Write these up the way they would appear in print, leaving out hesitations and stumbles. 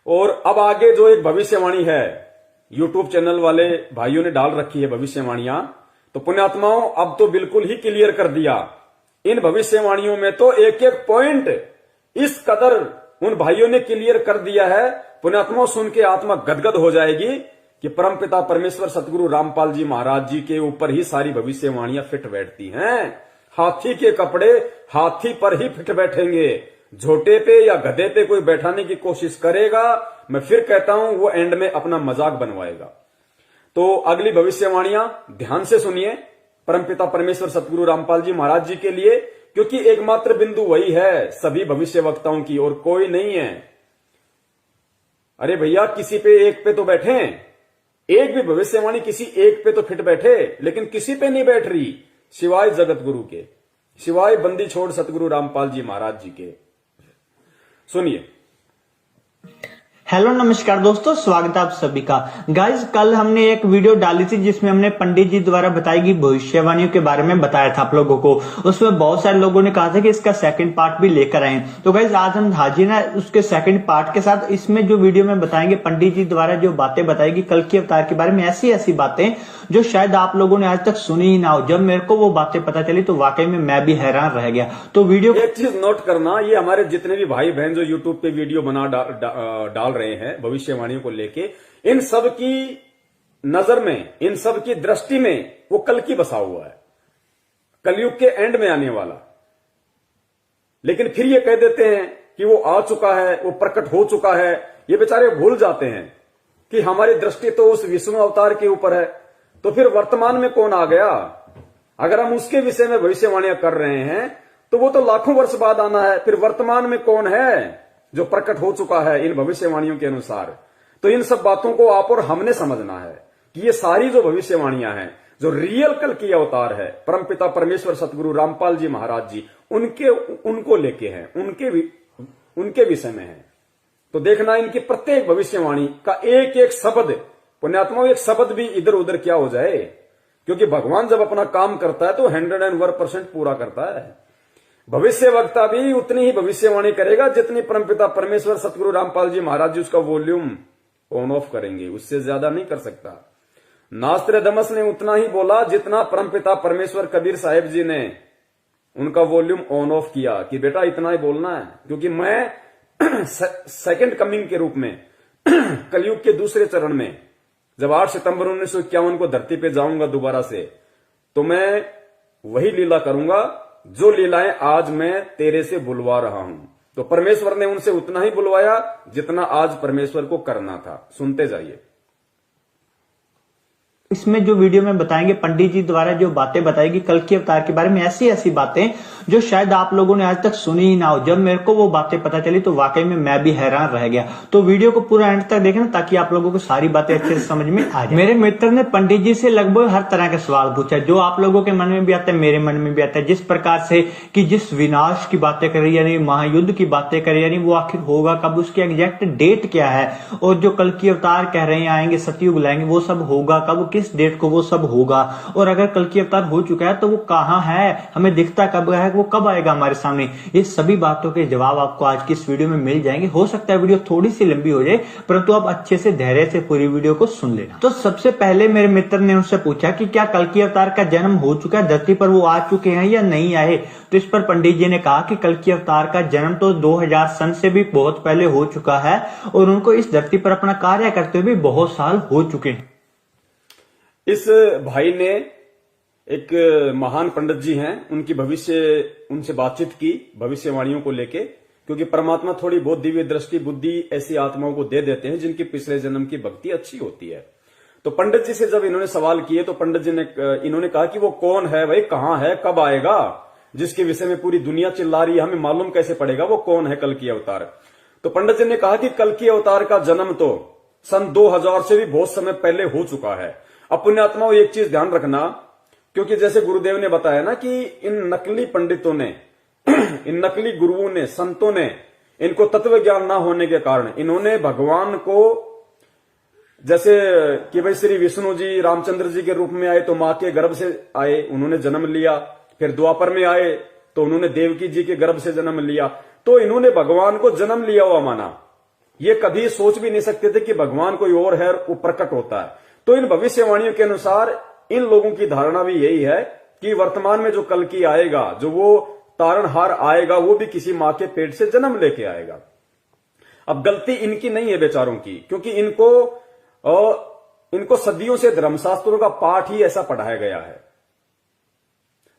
और अब आगे जो एक भविष्यवाणी है, यूट्यूब चैनल वाले भाइयों ने डाल रखी है भविष्यवाणियां, तो पुण्यात्माओं अब तो बिल्कुल ही क्लियर कर दिया। इन भविष्यवाणियों में तो एक एक पॉइंट इस कदर उन भाइयों ने क्लियर कर दिया है, पुण्यात्माओं सुन के आत्मा गदगद हो जाएगी कि परमपिता परमेश्वर सतगुरु रामपाल जी महाराज जी के ऊपर ही सारी भविष्यवाणियां फिट बैठती हैं। हाथी के कपड़े हाथी पर ही फिट बैठेंगे। झोटे पे या गधे पे कोई बैठाने की कोशिश करेगा, मैं फिर कहता हूं वो एंड में अपना मजाक बनवाएगा। तो अगली भविष्यवाणियां ध्यान से सुनिए परमपिता परमेश्वर सतगुरु रामपाल जी महाराज जी के लिए, क्योंकि एकमात्र बिंदु वही है सभी भविष्य वक्ताओं की, और कोई नहीं है। अरे भैया किसी पे एक पे तो बैठे, एक भी भविष्यवाणी किसी एक पे तो फिट बैठे, लेकिन किसी पे नहीं बैठ रही सिवाय जगत गुरु के, सिवाय बंदी छोड़ सतगुरु रामपाल जी महाराज जी के। सुनिए। हेलो नमस्कार दोस्तों, स्वागत है आप सभी का। गाइज कल हमने एक वीडियो डाली थी जिसमें हमने पंडित जी द्वारा बताई गई भविष्यवाणियों के बारे में बताया था आप लोगों को। उसमें बहुत सारे लोगों ने कहा था कि इसका सेकंड पार्ट भी लेकर आए। तो गाइज आज हम हाजिर हैं उसके सेकंड पार्ट के साथ। इसमें जो वीडियो में बताएंगे पंडित जी द्वारा जो बातें बताएगी कल के अवतार के बारे में, ऐसी ऐसी बातें जो शायद आप लोगों ने आज तक सुनी ही ना हो। जब मेरे को वो बातें पता चली तो वाकई में मैं भी हैरान रह गया। तो वीडियो एक चीज नोट करना, ये हमारे जितने भी भाई बहन जो यूट्यूब पे वीडियो बना डाल रहे हैं भविष्यवाणियों को लेके, इन सब की नजर में, इन सब की दृष्टि में वो कल की बसा हुआ है, कलयुग के एंड में आने वाला। लेकिन फिर ये कह देते हैं कि वो आ चुका है, वो प्रकट हो चुका है। ये बेचारे भूल जाते हैं कि हमारी दृष्टि तो उस विष्णु अवतार के ऊपर है। तो फिर वर्तमान में कौन आ गया? अगर हम उसके विषय में भविष्यवाणियां कर रहे हैं तो वो तो लाखों वर्ष बाद आना है। फिर वर्तमान में कौन है जो प्रकट हो चुका है इन भविष्यवाणियों के अनुसार? तो इन सब बातों को आप और हमने समझना है कि ये सारी जो भविष्यवाणियां हैं, जो रियल कल की अवतार है परमपिता परमेश्वर सतगुरु रामपाल जी महाराज जी, उनको लेके हैं, उनके विषय में है। तो देखना इनकी प्रत्येक भविष्यवाणी का एक एक शब्द, पुण्यात्माओं एक शब्द भी इधर उधर क्या हो जाए, क्योंकि भगवान जब अपना काम करता है तो 101% पूरा करता है। भविष्य वक्ता भी उतनी ही भविष्यवाणी करेगा जितनी परमपिता परमेश्वर सतगुरु रामपाल जी महाराज जी उसका वॉल्यूम ऑन ऑफ करेंगे, उससे ज्यादा नहीं कर सकता। नास्त्रदमस ने उतना ही बोला जितना परमपिता परमेश्वर कबीर साहिब जी ने उनका वॉल्यूम ऑन ऑफ किया कि बेटा इतना ही बोलना है, क्योंकि मैं सेकंड कमिंग के रूप में कलयुग के दूसरे चरण में जब 8 सितंबर 1951 को धरती पे जाऊंगा दोबारा से, तो मैं वही लीला करूंगा जो लीलाएं आज मैं तेरे से बुलवा रहा हूं। तो परमेश्वर ने उनसे उतना ही बुलवाया जितना आज परमेश्वर को करना था। सुनते जाइए। इसमें जो वीडियो में बताएंगे पंडित जी द्वारा जो बातें बताएगी कल के अवतार के बारे में, ऐसी ऐसी बातें जो शायद आप लोगों ने आज तक सुनी ही ना हो। जब मेरे को वो बातें पता चली तो वाकई में मैं भी हैरान रह गया। तो वीडियो को पूरा एंड तक देखना ताकि आप लोगों को सारी बातें अच्छे से समझ में आ जाए। मेरे मित्र ने पंडित जी से लगभग हर तरह के सवाल पूछा जो आप लोगों के मन में भी आता है, मेरे मन में भी आता है। जिस प्रकार से कि जिस विनाश की बातें कर रही यानी महायुद्ध की बातें कर रही, यानी वो आखिर होगा कब, उसकी एग्जैक्ट डेट क्या है, और जो कल की अवतार कह रहे हैं आएंगे सतयुग लाएंगे, वो सब होगा कब, किस डेट को वो सब होगा, और अगर कल की अवतार हो चुका है तो वो कहां है, हमें दिखता कब है, वो कब आएगा हमारे सामने। ये सभी बातों के जवाब आपको आज की इस वीडियो में मिल जाएंगे। हो सकता है वीडियो थोड़ी सी लंबी हो जाए, परंतु आप अच्छे से धैर्य से पूरी वीडियो को सुन लेना। तो सबसे पहले मेरे मित्र ने उनसे पूछा कि क्या कल की अवतार का जन्म हो चुका है, धरती पर वो आ चुके हैं या नहीं आए। तो इस पर पंडित जी ने कहा कि कल की अवतार का जन्म तो 2000 सन से भी बहुत पहले हो चुका है, और उनको इस धरती पर अपना कार्य करते हुए भी बहुत साल हो चुके हैं। इस भाई ने एक महान पंडित जी हैं, उनसे बातचीत की भविष्यवाणियों को लेके, क्योंकि परमात्मा थोड़ी बहुत दिव्य दृष्टि बुद्धि ऐसी आत्माओं को दे देते हैं जिनकी पिछले जन्म की भक्ति अच्छी होती है। तो पंडित जी से जब इन्होंने सवाल किए तो पंडित जी ने इन्होंने कहा कि वो कौन है भाई, कहां है, कब आएगा, जिसके विषय में पूरी दुनिया चिल्ला रही है, हमें मालूम कैसे पड़ेगा वो कौन है कल की अवतार। तो पंडित जी ने कहा कि कल की अवतार का जन्म तो सन 2000 से भी बहुत समय पहले हो चुका है। अब पुण्यात्माओं एक चीज ध्यान रखना, क्योंकि जैसे गुरुदेव ने बताया ना कि इन नकली पंडितों ने इन नकली गुरुओं ने, संतों ने, इनको तत्व ज्ञान ना होने के कारण इन्होंने भगवान को, जैसे कि भाई श्री विष्णु जी रामचंद्र जी के रूप में आए तो मां के गर्भ से आए, उन्होंने जन्म लिया। फिर द्वापर में आए तो उन्होंने देवकी जी के गर्भ से जन्म लिया। तो इन्होंने भगवान को जन्म लिया हुआ माना, ये कभी सोच भी नहीं सकते थे कि भगवान कोई और है, वो प्रकट होता है। तो इन भविष्यवाणियों के अनुसार इन लोगों की धारणा भी यही है कि वर्तमान में जो कल्कि आएगा, जो वो तारणहार आएगा, वो भी किसी मां के पेट से जन्म लेके आएगा। अब गलती इनकी नहीं है बेचारों की, क्योंकि इनको सदियों से धर्मशास्त्रों का पाठ ही ऐसा पढ़ाया गया है।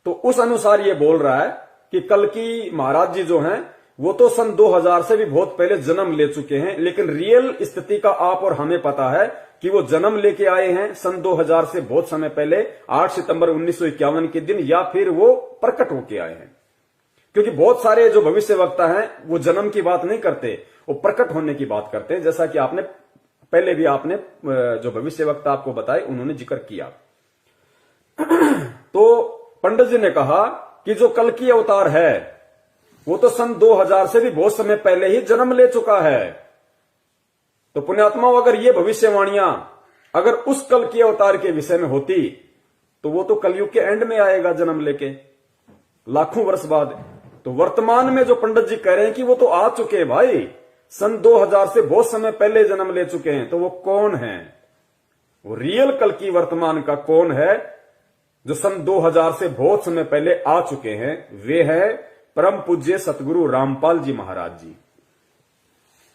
तो उस अनुसार ये बोल रहा है कि कल्कि महाराज जी जो हैं वो तो सन 2000 से भी बहुत पहले जन्म ले चुके हैं, लेकिन रियल स्थिति का आप और हमें पता है कि वो जन्म लेके आए हैं सन 2000 से बहुत समय पहले, 8 सितंबर 1951 के दिन, या फिर वो प्रकट होके आए हैं। क्योंकि बहुत सारे जो भविष्य वक्ता हैं वो जन्म की बात नहीं करते, वो प्रकट होने की बात करते हैं, जैसा कि आपने पहले भी आपने जो भविष्य वक्ता आपको बताए उन्होंने जिक्र किया। तो पंडित जी ने कहा कि जो कल्कि अवतार है वो तो सन 2000 से भी बहुत समय पहले ही जन्म ले चुका है। तो पुण्यात्माओं, अगर ये भविष्यवाणियां अगर उस कल्कि अवतार के विषय में होती तो वो तो कलयुग के एंड में आएगा जन्म लेके, लाखों वर्ष बाद। तो वर्तमान में जो पंडित जी कह रहे हैं कि वो तो आ चुके हैं भाई, सन 2000 से बहुत समय पहले जन्म ले चुके हैं, तो वो कौन है? वो रियल कल्कि वर्तमान का कौन है जो सन 2000 से बहुत समय पहले आ चुके हैं? वे है परम पूज्य सतगुरु रामपाल जी महाराज जी।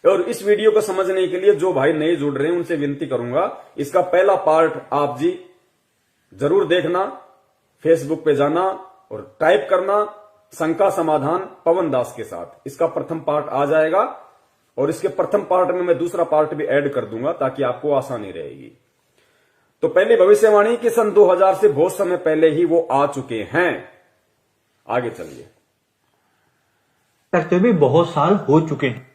और इस वीडियो को समझने के लिए जो भाई नए जुड़ रहे हैं उनसे विनती करूंगा, इसका पहला पार्ट आप जी जरूर देखना, फेसबुक पे जाना और टाइप करना शंका समाधान पवन दास के साथ। इसका प्रथम पार्ट आ जाएगा और इसके प्रथम पार्ट में मैं दूसरा पार्ट भी ऐड कर दूंगा ताकि आपको आसानी रहेगी। तो पहली भविष्यवाणी कि सन 2000 से बहुत समय पहले ही वो आ चुके हैं। आगे चलिए। करते भी बहुत साल हो चुके हैं।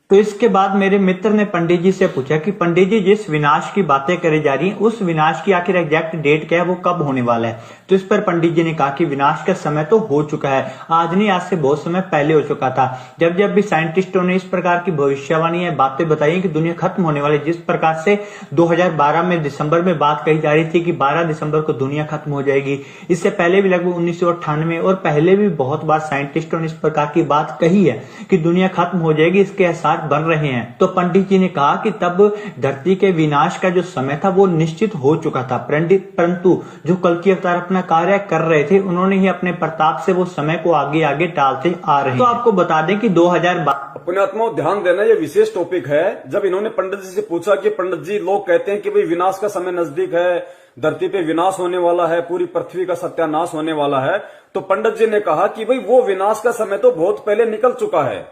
तो इसके बाद मेरे मित्र ने पंडित जी से पूछा कि पंडित जी जिस विनाश की बातें करी जा रही हैं उस विनाश की आखिर एग्जैक्ट डेट क्या है, वो कब होने वाला है? तो इस पर पंडित जी ने कहा कि विनाश का समय तो हो चुका है, आज नहीं आज से बहुत समय पहले हो चुका था। जब जब भी साइंटिस्टों ने इस प्रकार की भविष्यवाणी या बातें बताई कि दुनिया खत्म होने वाली, जिस प्रकार से 2012 में दिसंबर में बात कही जा रही थी कि 12 दिसंबर को दुनिया खत्म हो जाएगी, इससे पहले भी लगभग 1998 और पहले भी बहुत बार साइंटिस्टों ने इस प्रकार की बात कही है कि दुनिया खत्म हो जाएगी, इसके आसार बन रहे हैं। तो पंडित जी ने कहा कि तब धरती के विनाश का जो समय था वो निश्चित हो चुका था, परंतु जो कल्कि अवतार अपना कार्य कर रहे थे उन्होंने ही अपने प्रताप से वो समय को आगे आगे टालते आ रहे हैं। तो आपको बता दें कि 2012 पुण्यात्माओं ध्यान देना, ये विशेष टॉपिक है। जब इन्होंने पंडित जी से पूछा कि पंडित जी लोग कहते हैं कि भाई विनाश का समय नजदीक है, धरती पे विनाश होने वाला है, पूरी पृथ्वी का सत्यानाश होने वाला है, तो पंडित जी ने कहा कि भाई वो विनाश का समय तो बहुत पहले निकल चुका है,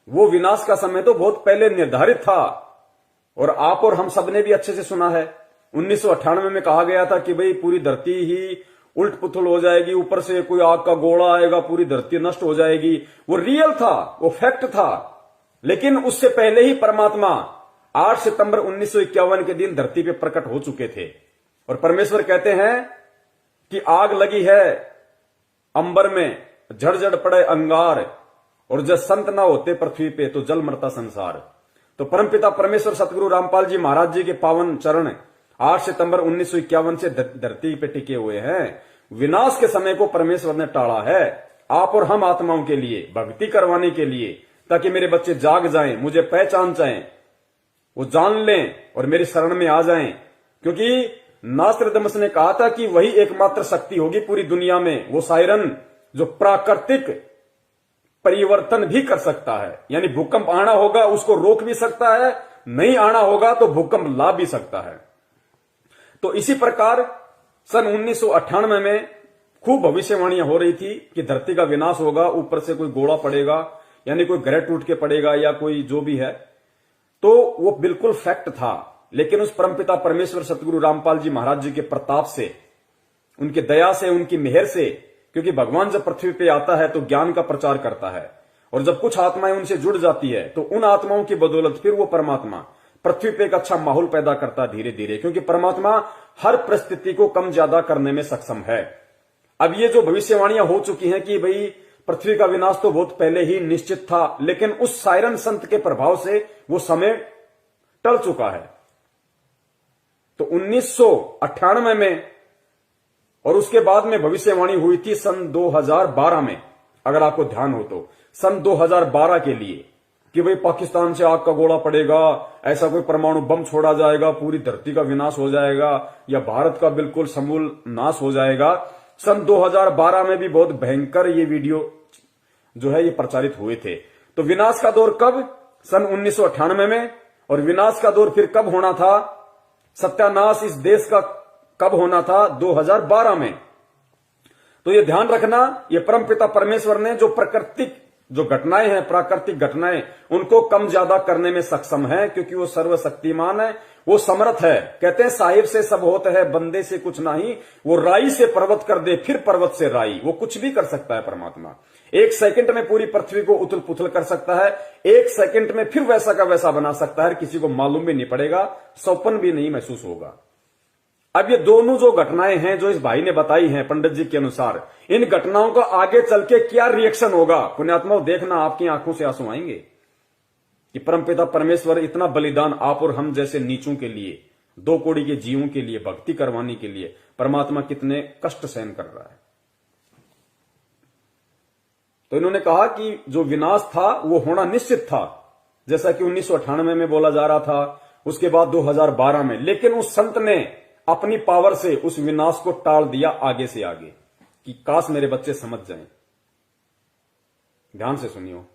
वो विनाश का समय तो बहुत पहले निर्धारित था। और आप और हम सब ने भी अच्छे से सुना है, 1998 में कहा गया था कि भाई पूरी धरती ही उल्ट पुथल हो जाएगी, ऊपर से कोई आग का गोला आएगा, पूरी धरती नष्ट हो जाएगी। वो रियल था, वो फैक्ट था। लेकिन उससे पहले ही परमात्मा 8 सितंबर 1951 के दिन धरती पे प्रकट हो चुके थे। और परमेश्वर कहते हैं कि आग लगी है अंबर में, झड़झड़ पड़े अंगार, और जब संत ना होते पृथ्वी पे तो जल मरता संसार। तो परमपिता परमेश्वर सतगुरु रामपाल जी महाराज जी के पावन चरण 8 सितंबर 1951 से धरती पे टिके हुए हैं। विनाश के समय को परमेश्वर ने टाला है आप और हम आत्माओं के लिए, भक्ति करवाने के लिए, ताकि मेरे बच्चे जाग जाएं, मुझे पहचान जाएं, वो जान लें और मेरी शरण में आ जाएं। क्योंकि नास्त्रदमस ने कहा था कि वही एकमात्र शक्ति होगी पूरी दुनिया में, वो सायरन जो प्राकृतिक परिवर्तन भी कर सकता है। यानी भूकंप आना होगा उसको रोक भी सकता है, नहीं आना होगा तो भूकंप ला भी सकता है। तो इसी प्रकार सन 1998 में खूब भविष्यवाणियां हो रही थी कि धरती का विनाश होगा, ऊपर से कोई गोला पड़ेगा, यानी कोई ग्रह टूट के पड़ेगा या कोई जो भी है। तो वो बिल्कुल फैक्ट था। लेकिन उस परमपिता परमेश्वर सतगुरु रामपाल जी महाराज जी के प्रताप से, उनकी दया से, उनकी मेहर से, क्योंकि भगवान जब पृथ्वी पे आता है तो ज्ञान का प्रचार करता है, और जब कुछ आत्माएं उनसे जुड़ जाती है तो उन आत्माओं की बदौलत फिर वो परमात्मा पृथ्वी पे एक अच्छा माहौल पैदा करता धीरे धीरे, क्योंकि परमात्मा हर परिस्थिति को कम ज्यादा करने में सक्षम है। अब ये जो भविष्यवाणियां हो चुकी हैं कि भाई पृथ्वी का विनाश तो बहुत पहले ही निश्चित था, लेकिन उस सायरन संत के प्रभाव से वो समय टल चुका है। तो 1998 में और उसके बाद में भविष्यवाणी हुई थी सन 2012 में, अगर आपको ध्यान हो तो सन 2012 के लिए कि भाई पाकिस्तान से आग का गोला पड़ेगा, ऐसा कोई परमाणु बम छोड़ा जाएगा, पूरी धरती का विनाश हो जाएगा या भारत का बिल्कुल समूल नाश हो जाएगा। सन 2012 में भी बहुत भयंकर ये वीडियो जो है ये प्रचारित हुए थे। तो विनाश का दौर कब? सन 1998 में। और विनाश का दौर फिर कब होना था? सत्यानाश इस देश का कब होना था? 2012 में। तो ये ध्यान रखना, ये परमपिता परमेश्वर ने जो जो घटनाएं हैं, प्राकृतिक घटनाएं, उनको कम ज्यादा करने में सक्षम है, क्योंकि वो सर्वशक्तिमान है, वो समर्थ है। कहते हैं साहिब से सब होता है, बंदे से कुछ नहीं। वो राई से पर्वत कर दे, फिर पर्वत से राई। वो कुछ भी कर सकता है परमात्मा। 1 सेकंड में पूरी पृथ्वी को उथल पुथल कर सकता है, 1 सेकंड में फिर वैसा का वैसा बना सकता है। किसी को मालूम भी नहीं पड़ेगा, सौपन भी नहीं महसूस होगा। अब ये दोनों जो घटनाएं हैं जो इस भाई ने बताई हैं पंडित जी के अनुसार, इन घटनाओं का आगे चल के क्या रिएक्शन होगा, पुण्यात्माओं देखना, आपकी आंखों से आंसू आएंगे कि परमपिता परमेश्वर इतना बलिदान आप और हम जैसे नीचों के लिए, 2 कौड़ी के जीवों के लिए भक्ति करवाने के लिए परमात्मा कितने कष्ट सहन कर रहा है। तो इन्होंने कहा कि जो विनाश था वो होना निश्चित था, जैसा कि 1998 में बोला जा रहा था, उसके बाद 2012 में। लेकिन उस संत ने अपनी पावर से उस विनाश को टाल दिया आगे से आगे, कि काश मेरे बच्चे समझ जाएं। ध्यान से सुनियो।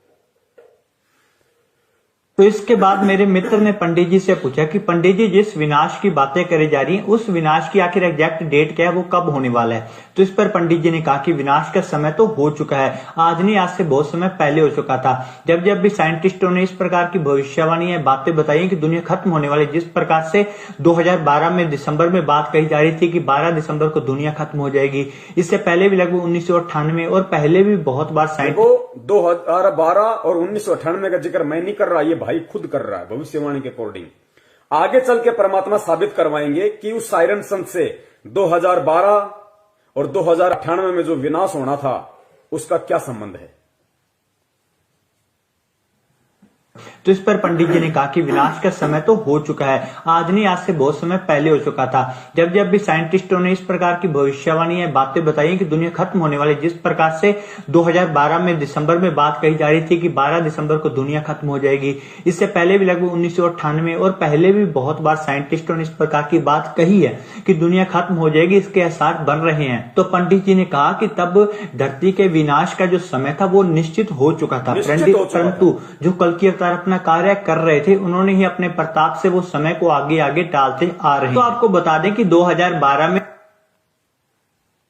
तो इसके बाद मेरे मित्र ने पंडित जी से पूछा कि पंडित जी जिस विनाश की बातें करी जा रही हैं, उस विनाश की आखिर एग्जैक्ट डेट क्या है, वो कब होने वाला है? तो इस पर पंडित जी ने कहा कि विनाश का समय तो हो चुका है, आज नहीं आज से बहुत समय पहले हो चुका था। जब जब भी साइंटिस्टों ने इस प्रकार की भविष्यवाणी बातें बताई कि दुनिया खत्म होने वाली, जिस प्रकार से 2012 में दिसंबर में बात कही जा रही थी कि 12 दिसंबर को दुनिया खत्म हो जाएगी, इससे पहले भी लगभग 1998 और पहले भी बहुत बार 2012 और 1998 का जिक्र मैं नहीं कर रहा, ये भाई खुद कर रहा है भविष्यवाणी के अकॉर्डिंग। आगे चल के परमात्मा साबित करवाएंगे कि उस सायरन संत से 2012 और 2098 में जो विनाश होना था उसका क्या संबंध है। तो इस पर पंडित जी ने कहा कि विनाश का समय तो हो चुका है, आज नहीं आज से बहुत समय पहले हो चुका था। जब जब भी साइंटिस्टों ने इस प्रकार की भविष्यवाणी बातें बताई कि दुनिया खत्म होने वाली, जिस प्रकार से 2012 में दिसंबर में बात कही जा रही थी कि 12 दिसंबर को दुनिया खत्म हो जाएगी, इससे पहले भी लगभग 1998 और पहले भी बहुत बार साइंटिस्टों ने इस प्रकार की बात कही है कि दुनिया खत्म हो जाएगी, इसके आसार बन रहे हैं। तो पंडित जी ने कहा कि तब धरती के विनाश का जो समय था वो निश्चित हो चुका था, परंतु जो कल की अवतार अपना कार्य कर रहे थे, उन्होंने ही अपने प्रताप से वो समय को आगे आगे टालते आ रहे हैं। तो आपको बता दें कि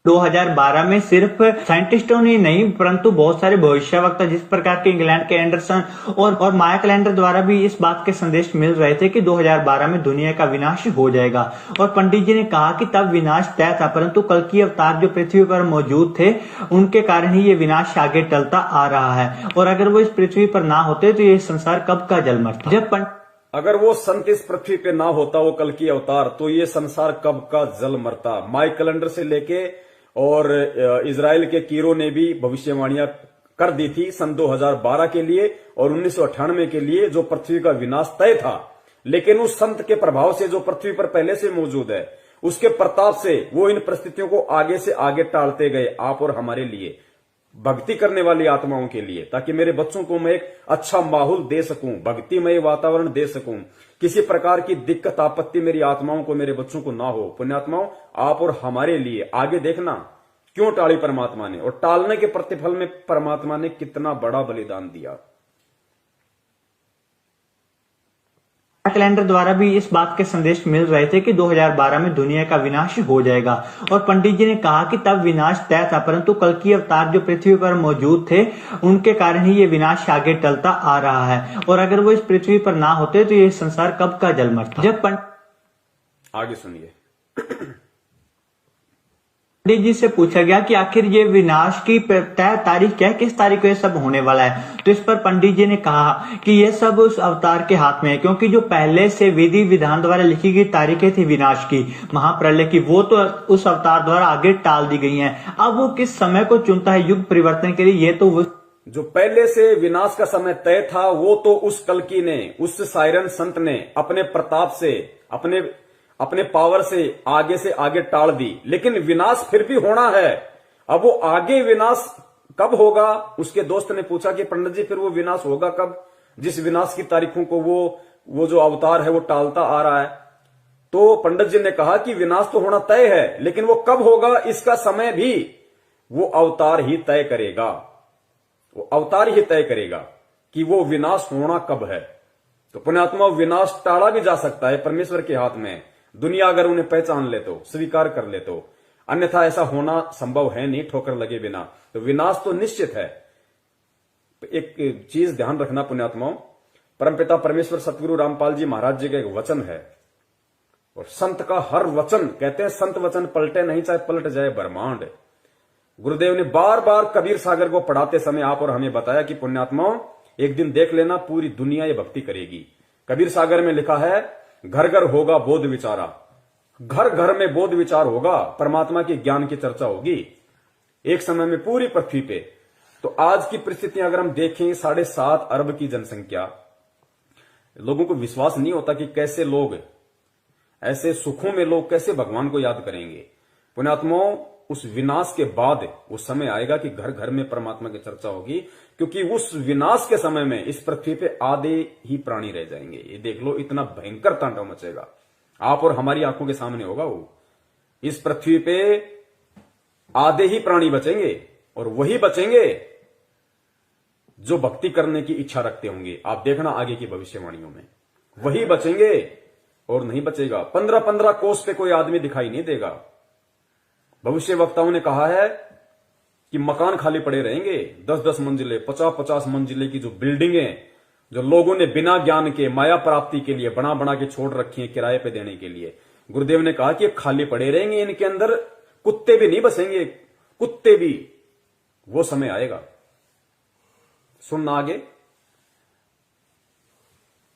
2012 में सिर्फ साइंटिस्टों ने नहीं परंतु बहुत सारे भविष्यवक्ता, जिस प्रकार के इंग्लैंड के एंडरसन और माया कैलेंडर द्वारा भी इस बात के संदेश मिल रहे थे कि 2012 में दुनिया का विनाश हो जाएगा। और पंडित जी ने कहा कि तब विनाश तय था, परंतु कल की अवतार जो पृथ्वी पर मौजूद थे उनके कारण ही ये विनाश आगे टलता आ रहा है, और अगर वो इस पृथ्वी पर ना होते तो ये संसार कब का जल मरता। जब अगर वो संत इस पृथ्वी पे ना होता, वो कल की अवतार, तो ये संसार कब का जल मरता। माई कैलेंडर से लेके और इजराइल के कीरो ने भी भविष्यवाणियां कर दी थी सन 2012 के लिए और 1998 के लिए, जो पृथ्वी का विनाश तय था। लेकिन उस संत के प्रभाव से जो पृथ्वी पर पहले से मौजूद है, उसके प्रताप से वो इन परिस्थितियों को आगे से आगे टालते गए, आप और हमारे लिए, भक्ति करने वाली आत्माओं के लिए, ताकि मेरे बच्चों को मैं एक अच्छा माहौल दे सकूं, भक्तिमय वातावरण दे सकूं, किसी प्रकार की दिक्कत आपत्ति मेरी आत्माओं को, मेरे बच्चों को ना हो। पुण्यात्माओं, आप और हमारे लिए आगे देखना क्यों टाली परमात्मा ने, और टालने के प्रतिफल में परमात्मा ने कितना बड़ा बलिदान दिया। कैलेंडर द्वारा भी इस बात के संदेश मिल रहे थे कि 2012 में दुनिया का विनाश हो जाएगा, और पंडित जी ने कहा कि तब विनाश तय था, परंतु कल की अवतार जो पृथ्वी पर मौजूद थे उनके कारण ही ये विनाश आगे टलता आ रहा है, और अगर वो इस पृथ्वी पर ना होते तो ये संसार कब का जल मरता। जब आगे सुनिए। पंडित जी से पूछा गया कि आखिर ये विनाश की तय तारीख क्या है, किस तारीख को ये सब होने वाला है। तो इस पर पंडित जी ने कहा कि ये सब उस अवतार के हाथ में है, क्योंकि जो पहले से विधि विधान द्वारा लिखी गई तारीखें थी विनाश की, महाप्रलय की, वो तो उस अवतार द्वारा आगे टाल दी गई हैं। अब वो किस समय को चुनता है युग परिवर्तन के लिए, ये तो वो जो पहले से विनाश का समय तय था वो तो उस कल्कि ने, उस सायरन संत ने अपने प्रताप से, अपने पावर से आगे टाल दी। लेकिन विनाश फिर भी होना है। अब वो आगे विनाश कब होगा? उसके दोस्त ने पूछा कि पंडित जी फिर वो विनाश होगा कब, जिस विनाश की तारीखों को वो जो अवतार है वो टालता आ रहा है। तो पंडित जी ने कहा कि विनाश तो होना तय है, लेकिन वो कब होगा इसका समय भी वो अवतार ही तय करेगा। वो अवतार ही तय करेगा कि वो विनाश होना कब है। तो पुण्यात्मा, विनाश टाला भी जा सकता है, परमेश्वर के हाथ में। दुनिया अगर उन्हें पहचान ले तो, स्वीकार कर ले तो, अन्यथा ऐसा होना संभव है नहीं ठोकर लगे बिना। तो विनाश तो निश्चित है। तो एक चीज ध्यान रखना पुण्यात्माओं, परमपिता परमेश्वर सतगुरु रामपाल जी महाराज जी का एक वचन है, और संत का हर वचन, कहते हैं संत वचन पलटे नहीं, चाहे पलट जाए ब्रह्मांड। गुरुदेव ने बार बार कबीर सागर को पढ़ाते समय आप और हमें बताया कि पुण्यात्माओं, एक दिन देख लेना पूरी दुनिया ये भक्ति करेगी। कबीर सागर में लिखा है, घर घर होगा बोध विचारा। घर घर में बोध विचार होगा, परमात्मा के ज्ञान की चर्चा होगी एक समय में पूरी पृथ्वी पे। तो आज की परिस्थितियां अगर हम देखें, 7.5 अरब की जनसंख्या, लोगों को विश्वास नहीं होता कि कैसे लोग ऐसे सुखों में लोग कैसे भगवान को याद करेंगे। पुण्यात्माओं, उस विनाश के बाद वो समय आएगा कि घर घर में परमात्मा की चर्चा होगी, क्योंकि उस विनाश के समय में इस पृथ्वी पे आधे ही प्राणी रह जाएंगे। ये देख लो, इतना भयंकर तांडव मचेगा, आप और हमारी आंखों के सामने होगा। वो इस पृथ्वी पे आधे ही प्राणी बचेंगे, और वही बचेंगे जो भक्ति करने की इच्छा रखते होंगे। आप देखना आगे की भविष्यवाणियों में, वही बचेंगे और नहीं बचेगा। 15-15 कोस पे कोई आदमी दिखाई नहीं देगा। भविष्य वक्ताओं ने कहा है कि मकान खाली पड़े रहेंगे, 10-10 मंजिले, 50-50 मंजिले की जो बिल्डिंगें, जो लोगों ने बिना ज्ञान के माया प्राप्ति के लिए बना बना के छोड़ रखी है किराए पे देने के लिए, गुरुदेव ने कहा कि खाली पड़े रहेंगे। इनके अंदर कुत्ते भी नहीं बसेंगे, कुत्ते भी। वो समय आएगा। सुनना आगे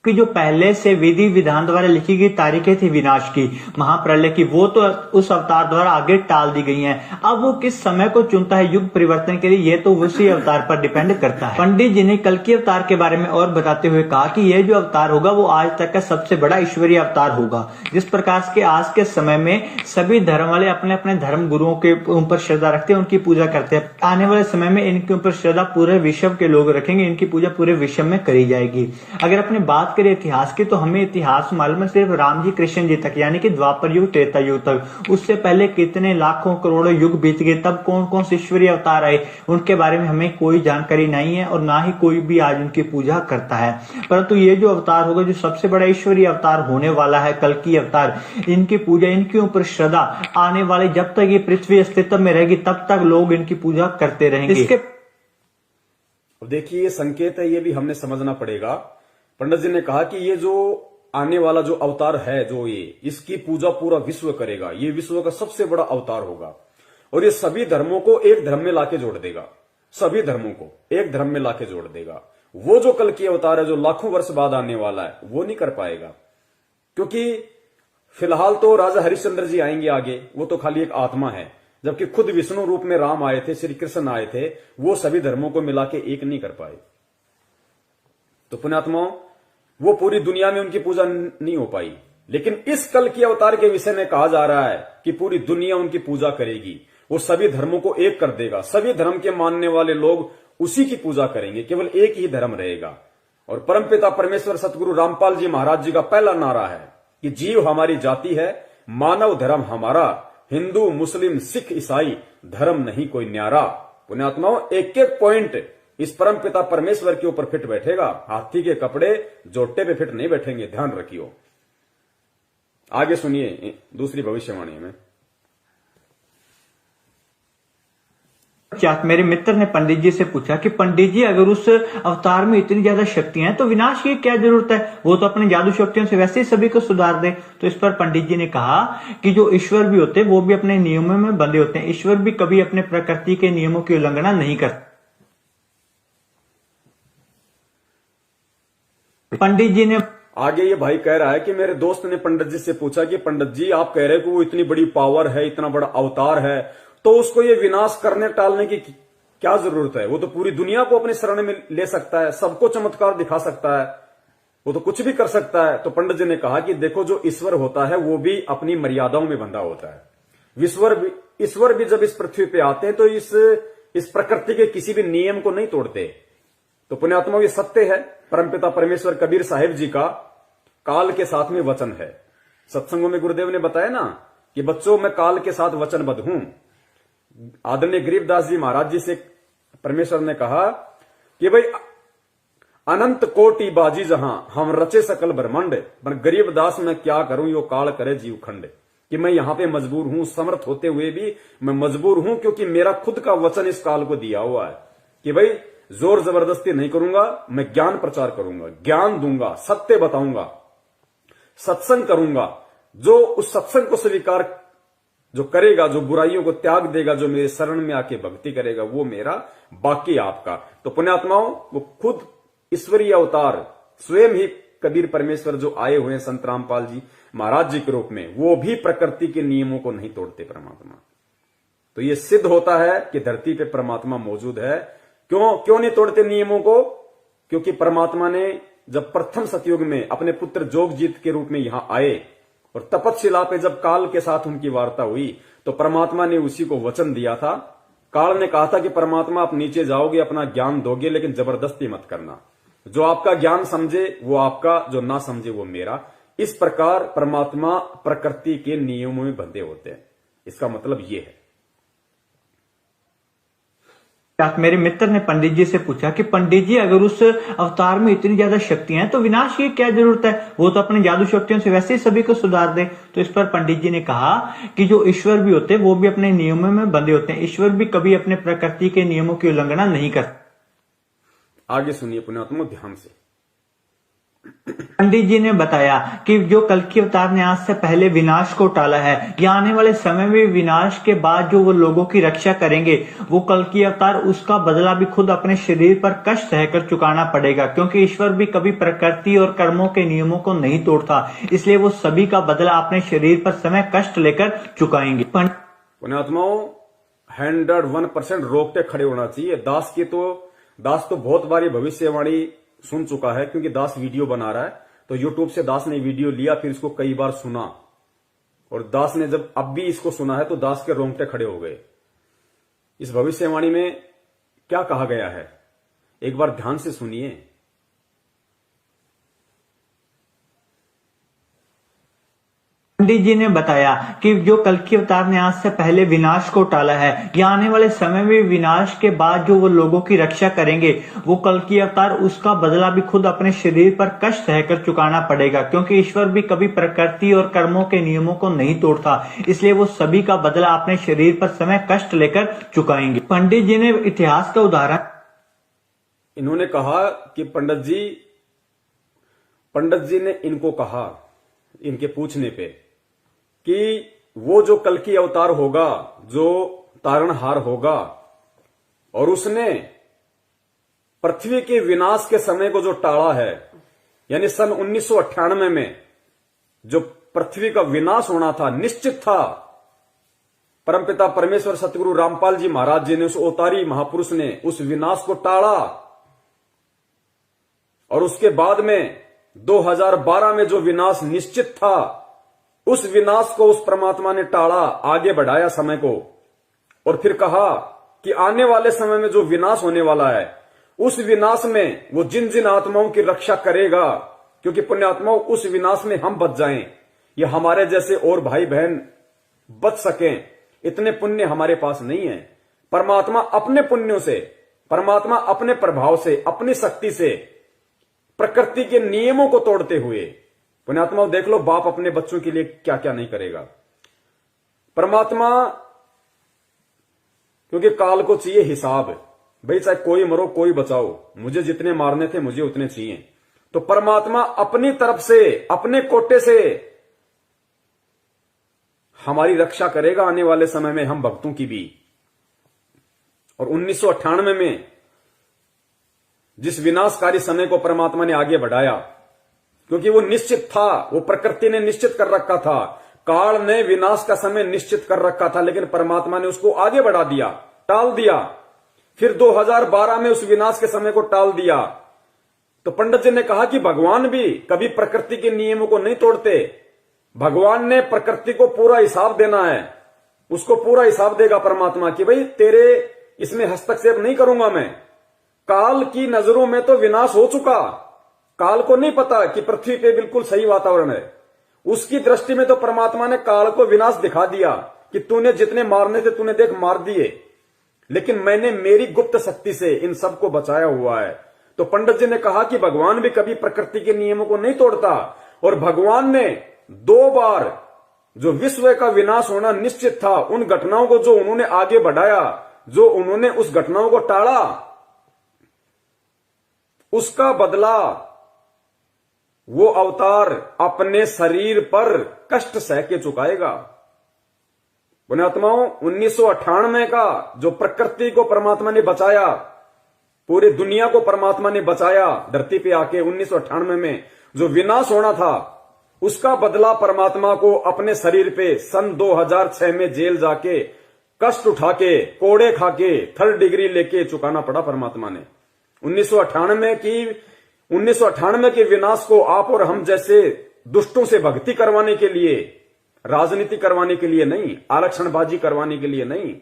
कि जो पहले से विधि विधान द्वारा लिखी गई तारीखें थी विनाश की, महाप्रलय की, वो तो उस अवतार द्वारा आगे टाल दी गई हैं। अब वो किस समय को चुनता है युग परिवर्तन के लिए, ये तो उसी अवतार पर डिपेंड करता है। पंडित जी ने कल के अवतार के बारे में और बताते हुए कहा कि यह जो अवतार होगा वो आज तक का सबसे बड़ा ईश्वरीय अवतार होगा। जिस प्रकार के आज के समय में सभी धर्म वाले अपने अपने धर्म गुरुओं के ऊपर श्रद्धा रखते हैं, उनकी पूजा करते हैं, आने वाले समय में इनके ऊपर श्रद्धा पूरे विश्व के लोग रखेंगे, इनकी पूजा पूरे विश्व में करी जाएगी। अगर अपनी बात करें इतिहास की, तो हमें इतिहास मालूम है सिर्फ राम जी कृष्ण जी तक, यानी कि द्वापर युग त्रेता युग तक। उससे पहले कितने लाखों करोड़ों युग बीत गए, तब कौन कौन से ईश्वरीय अवतार आए, उनके बारे में हमें कोई जानकारी नहीं है, और ना ही कोई भी आज उनकी पूजा करता है। परंतु ये जो अवतार होगा, जो सबसे बड़ा ईश्वरीय अवतार होने वाला है, कल की अवतार, इनकी पूजा, इनके ऊपर श्रद्धा आने वाले, जब तक ये पृथ्वी अस्तित्व में रहेगी तब तक लोग इनकी पूजा करते रहेंगे। इसके देखिए, ये संकेत है, ये भी हमने समझना पड़ेगा। पंडित जी ने कहा कि ये जो आने वाला जो अवतार है, जो ये, इसकी पूजा पूरा विश्व करेगा। ये विश्व का सबसे बड़ा अवतार होगा, और ये सभी धर्मों को एक धर्म में लाके जोड़ देगा। सभी धर्मों को एक धर्म में लाके जोड़ देगा। वो जो कल की अवतार है, जो लाखों वर्ष बाद आने वाला है, वो नहीं कर पाएगा, क्योंकि फिलहाल तो राजा हरिश्चंद्र जी आएंगे आगे, वो तो खाली एक आत्मा है, जबकि खुद विष्णु रूप में राम आए थे, श्री कृष्ण आए थे, वो सभी धर्मों को मिला के एक नहीं कर पाए। तो पुण्यात्माओं, वो पूरी दुनिया में उनकी पूजा नहीं हो पाई। लेकिन इस कल की अवतार के विषय में कहा जा रहा है कि पूरी दुनिया उनकी पूजा करेगी। वो सभी धर्मों को एक कर देगा, सभी धर्म के मानने वाले लोग उसी की पूजा करेंगे, केवल एक ही धर्म रहेगा। और परमपिता परमेश्वर सतगुरु रामपाल जी महाराज जी का पहला नारा है कि जीव हमारी जाति है, मानव धर्म हमारा, हिंदू मुस्लिम सिख ईसाई धर्म नहीं कोई न्यारा। पुण्यात्माओं, एक एक पॉइंट इस परम पिता परमेश्वर के ऊपर फिट बैठेगा। हाथी के कपड़े जोटे पे फिट नहीं बैठेंगे, ध्यान रखियो। आगे सुनिए दूसरी भविष्यवाणी में। मेरे मित्र ने पंडित जी से पूछा कि पंडित जी, अगर उस अवतार में इतनी ज्यादा शक्तियां हैं तो विनाश की क्या जरूरत है, वो तो अपने जादू शक्तियों से वैसे ही सभी को सुधार दे। तो इस पर पंडित जी ने कहा कि जो ईश्वर भी होते हैं वो भी अपने नियमों में बंधे होते हैं, ईश्वर भी कभी अपने प्रकृति के नियमों की उल्लंघना नहीं करते। पंडित जी ने आगे ये भाई कह रहा है कि मेरे दोस्त ने पंडित जी से पूछा कि पंडित जी, आप कह रहे हैं कि वो इतनी बड़ी पावर है, इतना बड़ा अवतार है, तो उसको ये विनाश करने टालने की क्या जरूरत है? वो तो पूरी दुनिया को अपने शरण में ले सकता है, सबको चमत्कार दिखा सकता है, वो तो कुछ भी कर सकता है। तो पंडित जी ने कहा कि देखो, जो ईश्वर होता है वो भी अपनी मर्यादाओं में बंधा होता है। ईश्वर भी जब इस पृथ्वी पे आते हैं तो इस इस प्रकृति के किसी भी नियम को नहीं तोड़ते। तो पुण्यात्मा, ये सत्य है। परमपिता परमेश्वर कबीर साहिब जी का काल के साथ में वचन है। सत्संगों में गुरुदेव ने बताया ना कि बच्चों, मैं काल के साथ वचनबद्ध हूं। आदरणीय गरीबदास जी महाराज जी से परमेश्वर ने कहा कि भाई अनंत कोटि बाजी जहां हम रचे सकल ब्रह्मांड, पर गरीबदास मैं क्या करूं, यो काल करे जीव खंड। कि मैं यहां पे मजबूर हूं, समर्थ होते हुए भी मैं मजबूर हूं, क्योंकि मेरा खुद का वचन इस काल को दिया हुआ है कि भाई जोर जबरदस्ती नहीं करूंगा, मैं ज्ञान प्रचार करूंगा, ज्ञान दूंगा, सत्य बताऊंगा, सत्संग करूंगा। जो उस सत्संग को स्वीकार जो करेगा, जो बुराइयों को त्याग देगा, जो मेरे शरण में आके भक्ति करेगा, वो मेरा, बाकी आपका। तो पुण्यात्माओं, वो खुद ईश्वरीय अवतार स्वयं ही कबीर परमेश्वर जो आए हुए हैं संत रामपाल जी महाराज जी के रूप में, वो भी प्रकृति के नियमों को नहीं तोड़ते परमात्मा। तो ये सिद्ध होता है कि धरती पे परमात्मा मौजूद है। क्यों नहीं तोड़ते नियमों को? क्योंकि परमात्मा ने जब प्रथम सतयुग में अपने पुत्र जोगजीत के रूप में यहां आए और तपतशिला पे जब काल के साथ उनकी वार्ता हुई, तो परमात्मा ने उसी को वचन दिया था। काल ने कहा था कि परमात्मा आप नीचे जाओगे, अपना ज्ञान दोगे, लेकिन जबरदस्ती मत करना। जो आपका ज्ञान समझे वो आपका, जो ना समझे वो मेरा। इस प्रकार परमात्मा प्रकृति के नियमों में बंधे होते हैं। इसका मतलब ये है। मेरे मित्र ने पंडित जी से पूछा कि पंडित जी, अगर उस अवतार में इतनी ज्यादा शक्तियां हैं तो विनाश की क्या जरूरत है, वो तो अपने जादू शक्तियों से वैसे ही सभी को सुधार दे। तो इस पर पंडित जी ने कहा कि जो ईश्वर भी होते हैं वो भी अपने नियमों में बंधे होते हैं। ईश्वर भी कभी अपने प्रकृति के नियमों की उल्लंघना नहीं करते। आगे सुनिए पुण्यात्मा ध्यान से। पंडित जी ने बताया कि जो कल्कि अवतार ने आज से पहले विनाश को टाला है, या आने वाले समय में विनाश के बाद जो वो लोगों की रक्षा करेंगे, वो कल्कि अवतार, उसका बदला भी खुद अपने शरीर पर कष्ट सहकर चुकाना पड़ेगा। क्योंकि ईश्वर भी कभी प्रकृति और कर्मों के नियमों को नहीं तोड़ता, इसलिए वो सभी का बदला अपने शरीर पर समय कष्ट लेकर चुकाएंगे। पुण्यात्माओं, 101% रोक के खड़े होना चाहिए। दास तो बहुत बारी भविष्यवाणी सुन चुका है, क्योंकि दास वीडियो बना रहा है। तो यूट्यूब से दास ने वीडियो लिया, फिर इसको कई बार सुना, और दास ने जब अब भी इसको सुना है तो दास के रोंगटे खड़े हो गए। इस भविष्यवाणी में क्या कहा गया है, एक बार ध्यान से सुनिए। पंडित जी ने बताया कि जो कल्कि अवतार ने आज से पहले विनाश को टाला है, या आने वाले समय में विनाश के बाद जो वो लोगों की रक्षा करेंगे, वो कल्कि अवतार, उसका बदला भी खुद अपने शरीर पर कष्ट सहकर चुकाना पड़ेगा। क्योंकि ईश्वर भी कभी प्रकृति और कर्मों के नियमों को नहीं तोड़ता, इसलिए वो सभी का बदला अपने शरीर पर समय कष्ट लेकर चुकाएंगे। पंडित जी ने इतिहास का उदाहरण, इन्होंने कहा कि पंडित जी ने इनको कहा, इनके पूछने पे, कि वो जो कल्कि अवतार होगा, जो तारणहार होगा, और उसने पृथ्वी के विनाश के समय को जो टाला है, यानी सन 1998 में जो पृथ्वी का विनाश होना था, निश्चित था। परमपिता परमेश्वर सतगुरु रामपाल जी महाराज जी ने, उस अवतारी महापुरुष ने उस विनाश को टाला। और उसके बाद में 2012 में जो विनाश निश्चित था, उस विनाश को उस परमात्मा ने टाला, आगे बढ़ाया समय को, और फिर कहा कि आने वाले समय में जो विनाश होने वाला है, उस विनाश में वो जिन जिन आत्माओं की रक्षा करेगा, क्योंकि पुण्यात्माओं, उस विनाश में हम बच जाएं, या हमारे जैसे और भाई बहन बच सकें, इतने पुण्य हमारे पास नहीं है। परमात्मा अपने पुण्यों से, परमात्मा अपने प्रभाव से, अपनी शक्ति से, प्रकृति के नियमों को तोड़ते हुए, पुण्यात्माओं देख लो, बाप अपने बच्चों के लिए क्या क्या नहीं करेगा। परमात्मा, क्योंकि काल को चाहिए हिसाब, भाई चाहे कोई मरो कोई बचाओ, मुझे जितने मारने थे मुझे उतने चाहिए। तो परमात्मा अपनी तरफ से, अपने कोटे से हमारी रक्षा करेगा आने वाले समय में, हम भक्तों की भी। और 1998 में जिस विनाशकारी समय को परमात्मा ने आगे बढ़ाया, क्योंकि वो निश्चित था, वो प्रकृति ने निश्चित कर रखा था, काल ने विनाश का समय निश्चित कर रखा था, लेकिन परमात्मा ने उसको आगे बढ़ा दिया, टाल दिया। फिर 2012 में उस विनाश के समय को टाल दिया। तो पंडित जी ने कहा कि भगवान भी कभी प्रकृति के नियमों को नहीं तोड़ते। भगवान ने प्रकृति को पूरा हिसाब देना है, उसको पूरा हिसाब देगा परमात्मा कि भाई तेरे इसमें हस्तक्षेप नहीं करूंगा मैं। काल की नजरों में तो विनाश हो चुका। काल को नहीं पता कि पृथ्वी पे बिल्कुल सही वातावरण है। उसकी दृष्टि में तो परमात्मा ने काल को विनाश दिखा दिया कि तूने जितने मारने थे तूने देख मार दिए, लेकिन मैंने मेरी गुप्त शक्ति से इन सबको बचाया हुआ है। तो पंडित जी ने कहा कि भगवान भी कभी प्रकृति के नियमों को नहीं तोड़ता, और भगवान ने 2 बार जो विश्व का विनाश होना निश्चित था, उन घटनाओं को जो उन्होंने आगे बढ़ाया, जो उन्होंने उस घटनाओं को टाला, उसका बदला वो अवतार अपने शरीर पर कष्ट सह के चुकाएगा। पुण्यात्माओं, 1998 का जो प्रकृति को परमात्मा ने बचाया, पूरी दुनिया को परमात्मा ने बचाया, धरती पे आके 1998 में जो विनाश होना था, उसका बदला परमात्मा को अपने शरीर पे सन 2006 में जेल जाके कष्ट उठा के, कोड़े खा के, 3rd डिग्री लेके चुकाना पड़ा परमात्मा ने। 1998 के विनाश को आप और हम जैसे दुष्टों से भक्ति करवाने के लिए, राजनीति करवाने के लिए नहीं, आरक्षणबाजी करवाने के लिए नहीं,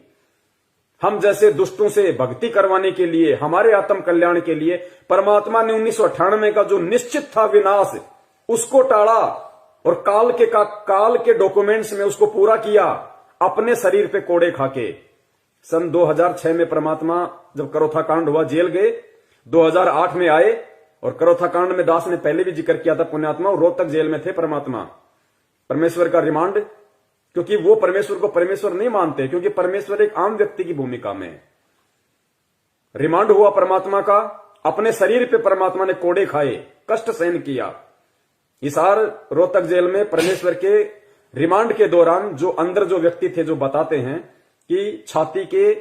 हम जैसे दुष्टों से भक्ति करवाने के लिए, हमारे आत्म कल्याण के लिए परमात्मा ने 1998 का जो निश्चित था विनाश, उसको टाला और काल के डॉक्यूमेंट्स में उसको पूरा किया, अपने शरीर पे कोड़े खाके। सन 2006 में परमात्मा जब करोथा कांड हुआ जेल गए, 2008 में आए, और करोथा कांड में दास ने पहले भी जिक्र किया था पुण्यात्मा, रोहतक जेल में थे परमात्मा, परमेश्वर का रिमांड, क्योंकि वो परमेश्वर को परमेश्वर नहीं मानते, क्योंकि परमेश्वर एक आम व्यक्ति की भूमिका में है। रिमांड हुआ परमात्मा का, अपने शरीर पे परमात्मा ने कोड़े खाए, कष्ट सहन किया। हिसार रोहतक जेल में परमेश्वर के रिमांड के दौरान जो अंदर जो व्यक्ति थे, जो बताते हैं कि छाती के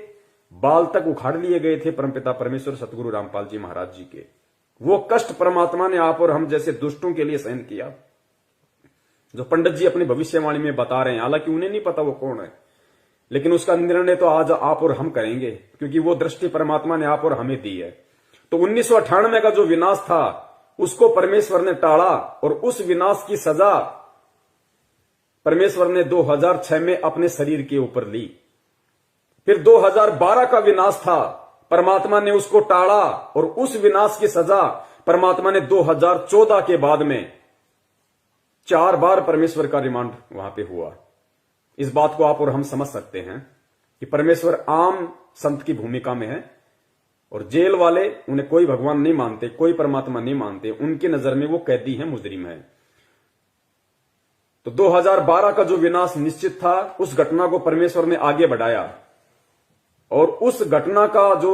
बाल तक उखाड़ लिए गए थे परमपिता परमेश्वर सतगुरु रामपाल जी महाराज जी के। वो कष्ट परमात्मा ने आप और हम जैसे दुष्टों के लिए सहन किया, जो पंडित जी अपनी भविष्यवाणी में बता रहे हैं। हालांकि उन्हें नहीं पता वो कौन है, लेकिन उसका निर्णय तो आज आप और हम करेंगे, क्योंकि वो दृष्टि परमात्मा ने आप और हमें दी है। तो 1998 का जो विनाश था, उसको परमेश्वर ने टाला, और उस विनाश की सजा परमेश्वर ने 2006 में अपने शरीर के ऊपर ली। फिर 2012 का विनाश था, परमात्मा ने उसको टाला, और उस विनाश की सजा परमात्मा ने 2014 के बाद में 4 बार परमेश्वर का रिमांड वहां पे हुआ। इस बात को आप और हम समझ सकते हैं कि परमेश्वर आम संत की भूमिका में है, और जेल वाले उन्हें कोई भगवान नहीं मानते, कोई परमात्मा नहीं मानते, उनकी नजर में वो कैदी है, मुजरिम है। तो 2012 का जो विनाश निश्चित था, उस घटना को परमेश्वर ने आगे बढ़ाया, और उस घटना का जो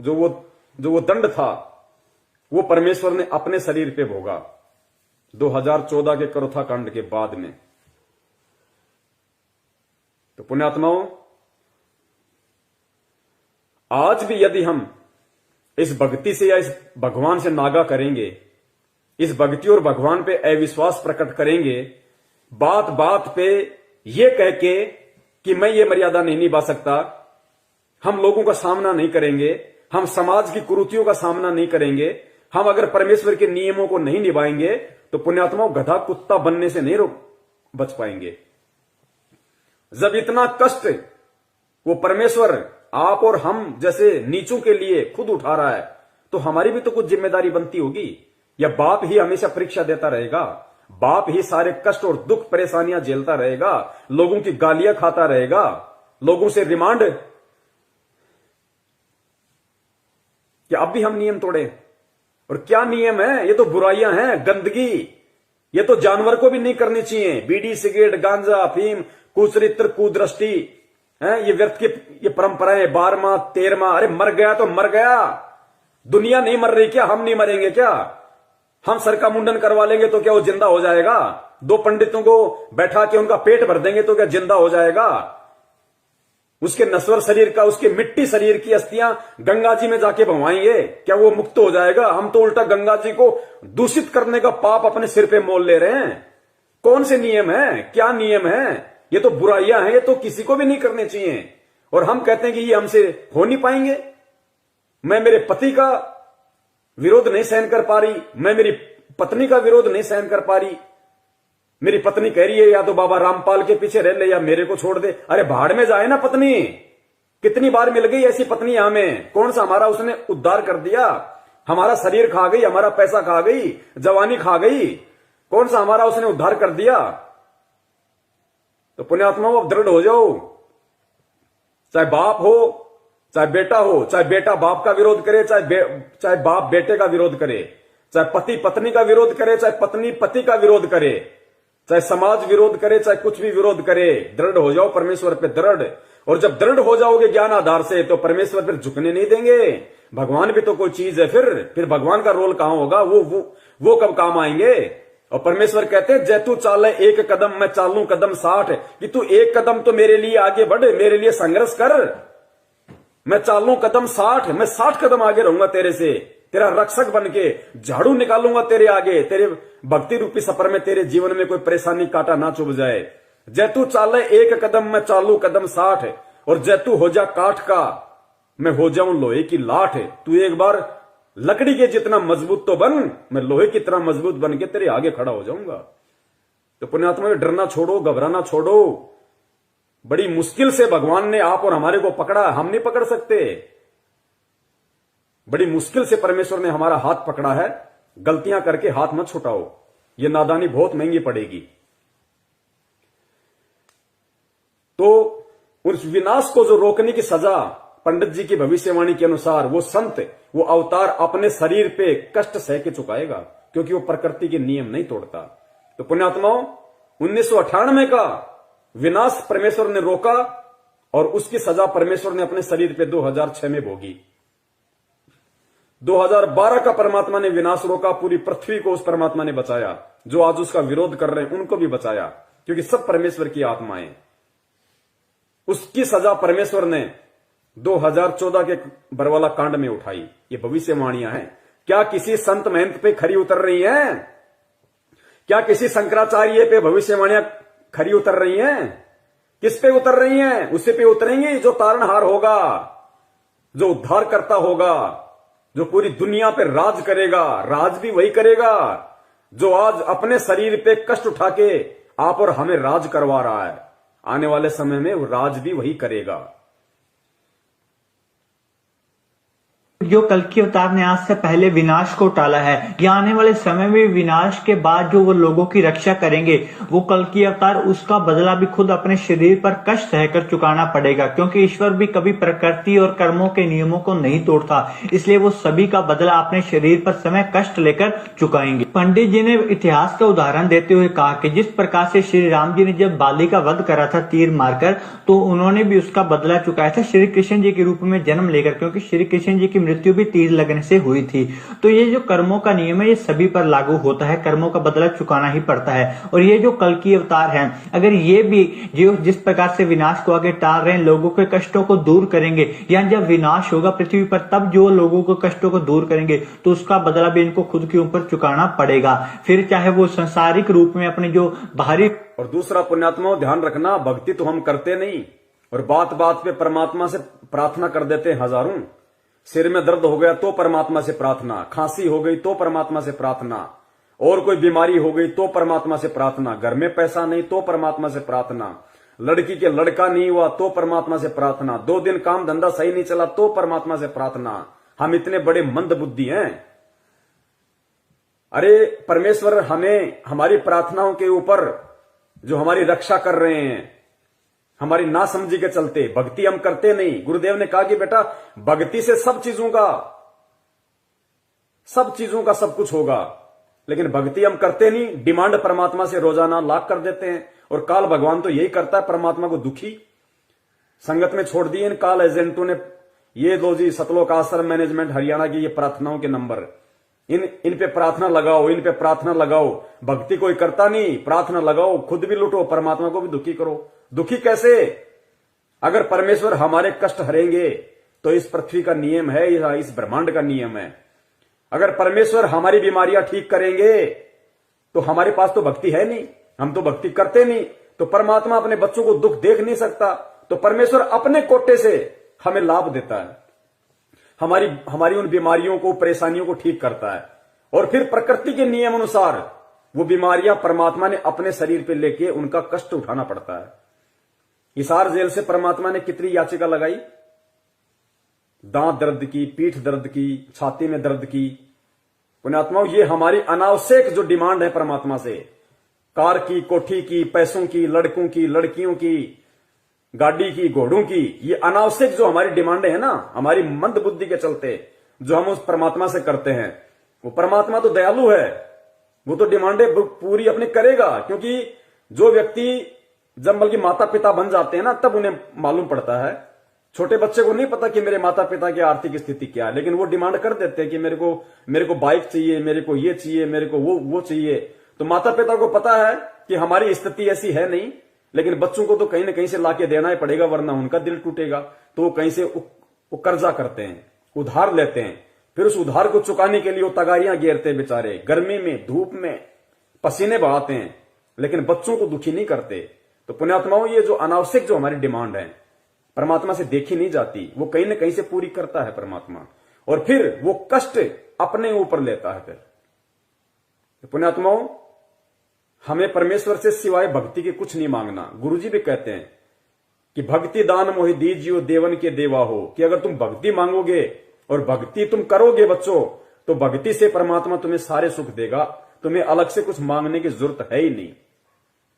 वो दंड था, वो परमेश्वर ने अपने शरीर पे भोगा 2014 के करोथा कांड के बाद में। तो पुण्यात्माओं, आज भी यदि हम इस भक्ति से या इस भगवान से नागा करेंगे, इस भक्ति और भगवान पे अविश्वास प्रकट करेंगे, बात बात पे ये कह के कि मैं ये मर्यादा नहीं निभा सकता, हम लोगों का सामना नहीं करेंगे, हम समाज की कुरीतियों का सामना नहीं करेंगे, हम अगर परमेश्वर के नियमों को नहीं निभाएंगे, तो पुण्यात्माओं गधा कुत्ता बनने से नहीं बच पाएंगे। जब इतना कष्ट वो परमेश्वर आप और हम जैसे नीचों के लिए खुद उठा रहा है, तो हमारी भी तो कुछ जिम्मेदारी बनती होगी। या बाप ही हमेशा परीक्षा देता रहेगा, बाप ही सारे कष्ट और दुख परेशानियां झेलता रहेगा, लोगों की गालियां खाता रहेगा, लोगों से रिमांड कि अब भी हम नियम तोड़े। और क्या नियम है? ये तो बुराइयां हैं, गंदगी, ये तो जानवर को भी नहीं करनी चाहिए। बीड़ी, सिगरेट, गांजा, अफीम, कुचरित्र, कुदृष्टि है, ये व्यर्थ की ये परंपराएं, 12वां 13वां। अरे मर गया तो मर गया, दुनिया नहीं मर रही क्या? हम नहीं मरेंगे क्या? हम सर का मुंडन करवा लेंगे तो क्या वो जिंदा हो जाएगा? 2 पंडितों को बैठा के उनका पेट भर देंगे तो क्या जिंदा हो जाएगा? उसके नश्वर शरीर का, उसके मिट्टी शरीर की अस्थियां गंगा जी में जाके भवाएंगे, क्या वो मुक्त हो जाएगा? हम तो उल्टा गंगा जी को दूषित करने का पाप अपने सिर पे मोल ले रहे हैं। कौन से नियम है? क्या नियम है? ये तो बुराइयां हैं, ये तो किसी को भी नहीं करने चाहिए। और हम कहते हैं कि ये हमसे हो नहीं पाएंगे। मैं मेरे पति का विरोध नहीं सहन कर पा रही, मैं मेरी पत्नी का विरोध नहीं सहन कर पा रही। मेरी पत्नी कह रही है या तो बाबा रामपाल के पीछे रह ले या मेरे को छोड़ दे। अरे भाड़ में जाए ना पत्नी, कितनी बार मिल गई ऐसी पत्नी हमें? कौन सा हमारा उसने उद्धार कर दिया? हमारा शरीर खा गई, हमारा पैसा खा गई, जवानी खा गई, कौन सा हमारा उसने उद्धार कर दिया? तो पुण्यात्माओं, अब दृढ़ हो जाओ। चाहे बाप हो, चाहे बेटा हो, चाहे बेटा बाप का विरोध करे, चाहे बाप बेटे का विरोध करे, चाहे पति पत्नी का विरोध करे, चाहे पत्नी पति का विरोध करे, चाहे समाज विरोध करे, चाहे कुछ भी विरोध करे, दृढ़ हो जाओ परमेश्वर पे दृढ़। और जब दृढ़ हो जाओगे ज्ञान आधार से, तो परमेश्वर फिर झुकने नहीं देंगे। भगवान भी तो कोई चीज है, फिर भगवान का रोल कहां होगा? वो कब काम आएंगे? और परमेश्वर कहते हैं, जैतू चाले एक कदम मैं चालू कदम 60, कि तू एक कदम तो मेरे लिए आगे बढ़, मेरे लिए संघर्ष कर। मैं चालू कदम 60, मैं 60 कदम आगे रहूंगा तेरे से, तेरा रक्षक बन के झाड़ू निकालूंगा तेरे आगे, तेरे भक्ति रूपी सफर में तेरे जीवन में कोई परेशानी कांटा ना चुभ जाए। जैतू चाले एक कदम मैं चालू कदम 60, और जैतू हो जा काठ का मैं हो जाऊं लोहे की लाठ। तू एक बार लकड़ी के जितना मजबूत तो बन, मैं लोहे की तरह मजबूत बन के तेरे आगे खड़ा हो जाऊंगा। तो पुण्यात्मा, डरना छोड़ो, घबराना छोड़ो। बड़ी मुश्किल से भगवान ने आप और हमारे को पकड़ा, हम नहीं पकड़ सकते। बड़ी मुश्किल से परमेश्वर ने हमारा हाथ पकड़ा है। गलतियां करके हाथ मत छुटाओ, ये नादानी बहुत महंगी पड़ेगी। तो उस विनाश को जो रोकने की सजा, पंडित जी की भविष्यवाणी के अनुसार वो संत, वो अवतार अपने शरीर पे कष्ट सह के चुकाएगा, क्योंकि वो प्रकृति के नियम नहीं तोड़ता। तो पुण्यात्माओं, 1998 का विनाश परमेश्वर ने रोका, और उसकी सजा परमेश्वर ने अपने शरीर पे 2006 में भोगी। 2012 का परमात्मा ने विनाश रोका, पूरी पृथ्वी को उस परमात्मा ने बचाया। जो आज उसका विरोध कर रहे हैं उनको भी बचाया, क्योंकि सब परमेश्वर की आत्माएं। उसकी सजा परमेश्वर ने 2014 के बरवाला कांड में उठाई। ये भविष्यवाणियां हैं। क्या किसी संत महंत पे खरी उतर रही हैं? क्या किसी शंकराचार्य पे भविष्यवाणियां खरी उतर रही हैं? किस पे उतर रही हैं? उसी पे उतरेंगी जो तारणहार होगा, जो उद्धार करता होगा, जो पूरी दुनिया पे राज करेगा। राज भी वही करेगा जो आज अपने शरीर पे कष्ट उठा के आप और हमें राज करवा रहा है। आने वाले समय में वो राज भी वही करेगा। जो कल्कि अवतार ने आज से पहले विनाश को टाला है, या आने वाले समय में विनाश के बाद जो वो लोगों की रक्षा करेंगे, वो कल्कि अवतार, उसका बदला भी खुद अपने शरीर पर कष्ट सहकर चुकाना पड़ेगा। क्योंकि ईश्वर भी कभी प्रकृति और कर्मों के नियमों को नहीं तोड़ता, इसलिए वो सभी का बदला अपने शरीर पर समय कष्ट लेकर चुकाएंगे। पंडित जी ने इतिहास का उदाहरण देते हुए कहा कि जिस प्रकार से श्री राम जी ने जब बाली का वध करा था तीर मारकर, तो उन्होंने भी उसका बदला चुकाया था श्री कृष्ण जी के रूप में जन्म लेकर, क्योंकि श्री कृष्ण जी की मृत्यु भी तीर लगने से हुई थी। तो ये जो कर्मों का नियम है, ये सभी पर लागू होता है, कर्मों का बदला चुकाना ही पड़ता है। और ये जो कल्कि अवतार हैं, अगर ये भी जो जिस प्रकार से विनाश को आगे टाल रहे हैं, लोगों के कष्टों को दूर करेंगे, या जब विनाश होगा पृथ्वी पर तब जो लोगों को कष्टों को दूर करेंगे, तो उसका बदला भी इनको खुद के ऊपर चुकाना पड़ेगा। फिर चाहे वो संसारिक रूप में अपने जो बाहरी। और दूसरा पुण्यात्मा, ध्यान रखना, भक्ति तो हम करते नहीं, और बात बात पे परमात्मा से प्रार्थना कर देते हैं हजारों। सिर में दर्द हो गया तो परमात्मा से प्रार्थना, खांसी हो गई तो परमात्मा से प्रार्थना, और कोई बीमारी हो गई तो परमात्मा से प्रार्थना, घर में पैसा नहीं तो परमात्मा से प्रार्थना, लड़की के लड़का नहीं हुआ तो परमात्मा से प्रार्थना, 2 दिन काम धंधा सही नहीं चला तो परमात्मा से प्रार्थना। हम इतने बड़े मंद बुद्धि हैं। अरे परमेश्वर हमें हमारी प्रार्थनाओं के ऊपर जो हमारी रक्षा कर रहे हैं, हमारी नासमझी के चलते भक्ति हम करते नहीं। गुरुदेव ने कहा कि बेटा, भक्ति से सब चीजों का सब कुछ होगा, लेकिन भक्ति हम करते नहीं। डिमांड परमात्मा से रोजाना लाख कर देते हैं, और काल भगवान तो यही करता है, परमात्मा को दुखी संगत में छोड़ दिए इन काल एजेंटों ने। ये लो जी, सतलोक आश्रम मैनेजमेंट हरियाणा की ये प्रार्थनाओं के नंबर, इन पे प्रार्थना लगाओ, इन पे प्रार्थना लगाओ। भक्ति कोई करता नहीं, प्रार्थना लगाओ, खुद भी लुटो, परमात्मा को भी दुखी करो। दुखी कैसे? अगर परमेश्वर हमारे कष्ट हरेंगे तो इस पृथ्वी का नियम है, या इस ब्रह्मांड का नियम है। अगर परमेश्वर हमारी बीमारियां ठीक करेंगे तो हमारे पास तो भक्ति है नहीं, हम तो भक्ति करते नहीं। तो परमात्मा अपने बच्चों को दुख देख नहीं सकता, तो परमेश्वर अपने कोटे से हमें लाभ देता है, हमारी उन बीमारियों को, परेशानियों को ठीक करता है। और फिर प्रकृति के नियम अनुसार वो बीमारियां परमात्मा ने अपने शरीर पे लेके उनका कष्ट उठाना पड़ता है। हिसार जेल से परमात्मा ने कितनी याचिका लगाई? दांत दर्द की, पीठ दर्द की, छाती में दर्द की। पुण्यात्माओं, ये हमारी अनावश्यक जो डिमांड है परमात्मा से, कार की, कोठी की, पैसों की, लड़कों की, लड़कियों की, गाड़ी की, घोड़ों की, ये अनावश्यक जो हमारी डिमांडें है ना, हमारी मंद बुद्धि के चलते जो हम उस परमात्मा से करते हैं, वो परमात्मा तो दयालु है, वो तो डिमांडें पूरी अपनी करेगा। क्योंकि जो व्यक्ति जब बल्कि माता पिता बन जाते हैं ना, तब उन्हें मालूम पड़ता है। छोटे बच्चे को नहीं पता कि मेरे माता पिता की आर्थिक स्थिति क्या है, लेकिन वो डिमांड कर देते हैं कि मेरे को बाइक चाहिए, मेरे को ये चाहिए, मेरे को वो चाहिए। तो माता पिता को पता है कि हमारी स्थिति ऐसी है नहीं, लेकिन बच्चों को तो कहीं ना कहीं से लाके देना ही पड़ेगा, वरना उनका दिल टूटेगा। तो वो कहीं से वो कर्जा करते हैं, उधार लेते हैं, फिर उस उधार को चुकाने के लिए वो तगारियां घेरते हैं बेचारे, गर्मी में, धूप में पसीने बहाते हैं, लेकिन बच्चों को दुखी नहीं करते। तो पुण्यात्माओं, ये जो अनावश्यक जो हमारी डिमांड है परमात्मा से देखी नहीं जाती, वो कहीं ना कहीं से पूरी करता है परमात्मा, और फिर वो कष्ट अपने ऊपर लेता है। फिर पुण्यात्माओं, हमें परमेश्वर से सिवाय भक्ति के कुछ नहीं मांगना। गुरुजी भी कहते हैं कि भक्ति दान मोहि दीजियो देवन के देवा हो, कि अगर तुम भक्ति मांगोगे और भक्ति तुम करोगे बच्चों, तो भक्ति से परमात्मा तुम्हें सारे सुख देगा, तुम्हें अलग से कुछ मांगने की जरूरत है ही नहीं।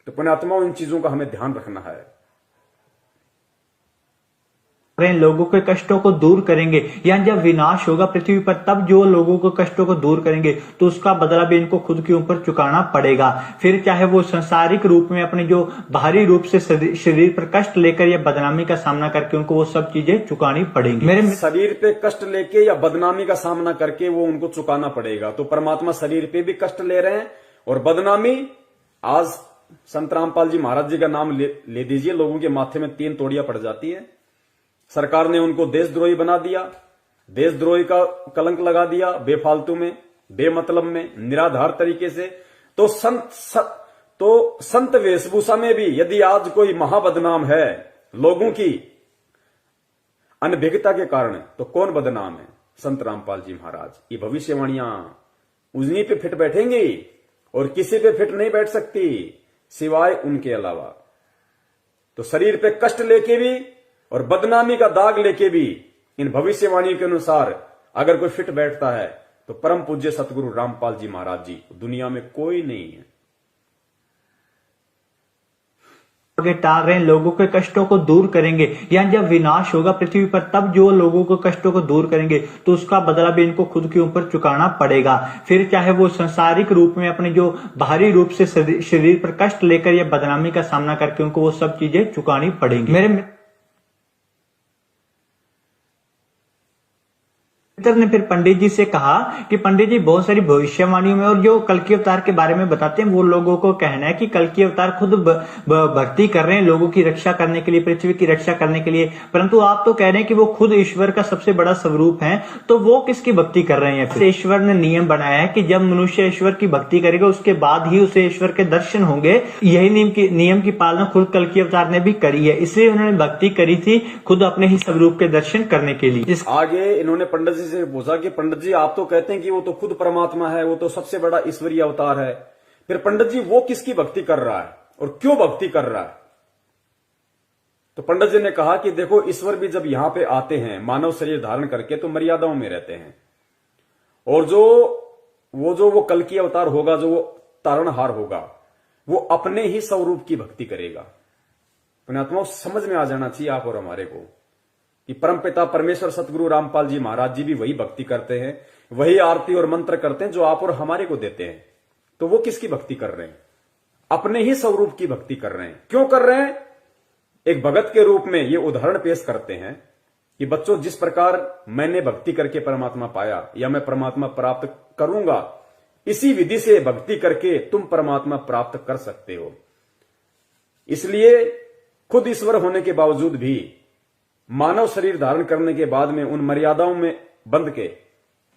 तो पुण्यात्माओं, इन चीजों का हमें ध्यान रखना है। लोगों के कष्टों को दूर करेंगे, या जब विनाश होगा पृथ्वी पर, तब जो लोगों के कष्टों को दूर करेंगे तो उसका बदला भी इनको खुद के ऊपर चुकाना पड़ेगा। फिर चाहे वो सांसारिक रूप में अपने जो बाहरी रूप से शरीर पर कष्ट लेकर या बदनामी का सामना करके उनको वो सब चीजें चुकानी पड़ेंगी। मेरे शरीर पे कष्ट लेके या बदनामी का सामना करके वो उनको चुकाना पड़ेगा। तो परमात्मा शरीर पे भी कष्ट ले रहे हैं और बदनामी, आज संत रामपाल जी महाराज जी का नाम ले दीजिए, लोगों के माथे में 3 तोड़ियां पड़ जाती है। सरकार ने उनको देशद्रोही बना दिया, देशद्रोही का कलंक लगा दिया, बेफालतू में, बेमतलब में, निराधार तरीके से। तो संत वेशभूषा में भी यदि आज कोई महाबदनाम है लोगों की अनभिज्ञता के कारण, तो कौन बदनाम है? संत रामपाल जी महाराज। ये भविष्यवाणियां उन्हीं पे फिट बैठेंगी और किसी पे फिट नहीं बैठ सकती सिवाय उनके अलावा। तो शरीर पे कष्ट लेके भी और बदनामी का दाग लेके भी इन भविष्यवाणियों के अनुसार अगर कोई फिट बैठता है तो परम पूज्य सतगुरु रामपाल जी महाराज जी, दुनिया में कोई नहीं है। टाल रहे हैं, लोगों के कष्टों को दूर करेंगे, या जब विनाश होगा पृथ्वी पर, तब जो लोगों के कष्टों को दूर करेंगे तो उसका बदला भी इनको खुद के ऊपर चुकाना पड़ेगा। फिर चाहे वो सांसारिक रूप में अपने जो बाहरी रूप से शरीर पर कष्ट लेकर या बदनामी का सामना करके उनको वो सब चीजें चुकानी पड़ेंगी। मेरे मित्र ने फिर पंडित जी से कहा कि पंडित जी, बहुत सारी भविष्यवाणियों में और जो कल की अवतार के बारे में बताते हैं, वो लोगों को कहना है कि कल की अवतार खुद भक्ति कर रहे हैं लोगों की रक्षा करने के लिए, पृथ्वी की रक्षा करने के लिए, परंतु आप तो कह रहे हैं कि वो खुद ईश्वर का सबसे बड़ा स्वरूप है, तो वो किसकी भक्ति कर रहे हैं? फिर ईश्वर ने नियम बनाया है कि जब मनुष्य ईश्वर की भक्ति करेगा उसके बाद ही उसे ईश्वर के दर्शन होंगे। यही नियम की पालना खुद कल की अवतार ने भी करी है, इसलिए उन्होंने भक्ति करी थी खुद अपने ही स्वरूप के दर्शन करने के लिए। आगे इन्होंने पंडित जी से पूछा कि पंडित जी, आप तो कहते हैं कि वो तो खुद परमात्मा है, वो तो सबसे बड़ा ईश्वरीय अवतार है, फिर पंडित जी वो किसकी भक्ति कर रहा है और क्यों भक्ति कर रहा है? तो पंडित जी ने कहा कि देखो, ईश्वर भी जब यहां पे आते हैं मानव शरीर धारण करके तो मर्यादाओं में रहते हैं, और वो कल की अवतार होगा, जो वो तारणहार होगा, वो अपने ही स्वरूप की भक्ति करेगा। पुण्यात्माओं, समझ में आ जाना चाहिए आप और हमारे को कि परमपिता परमेश्वर सतगुरु रामपाल जी महाराज जी भी वही भक्ति करते हैं, वही आरती और मंत्र करते हैं जो आप और हमारे को देते हैं। तो वो किसकी भक्ति कर रहे हैं? अपने ही स्वरूप की भक्ति कर रहे हैं। क्यों कर रहे हैं? एक भगत के रूप में ये उदाहरण पेश करते हैं कि बच्चों, जिस प्रकार मैंने भक्ति करके परमात्मा पाया या मैं परमात्मा प्राप्त करूंगा, इसी विधि से भक्ति करके तुम परमात्मा प्राप्त कर सकते हो। इसलिए खुद ईश्वर होने के बावजूद भी मानव शरीर धारण करने के बाद में उन मर्यादाओं में बंध के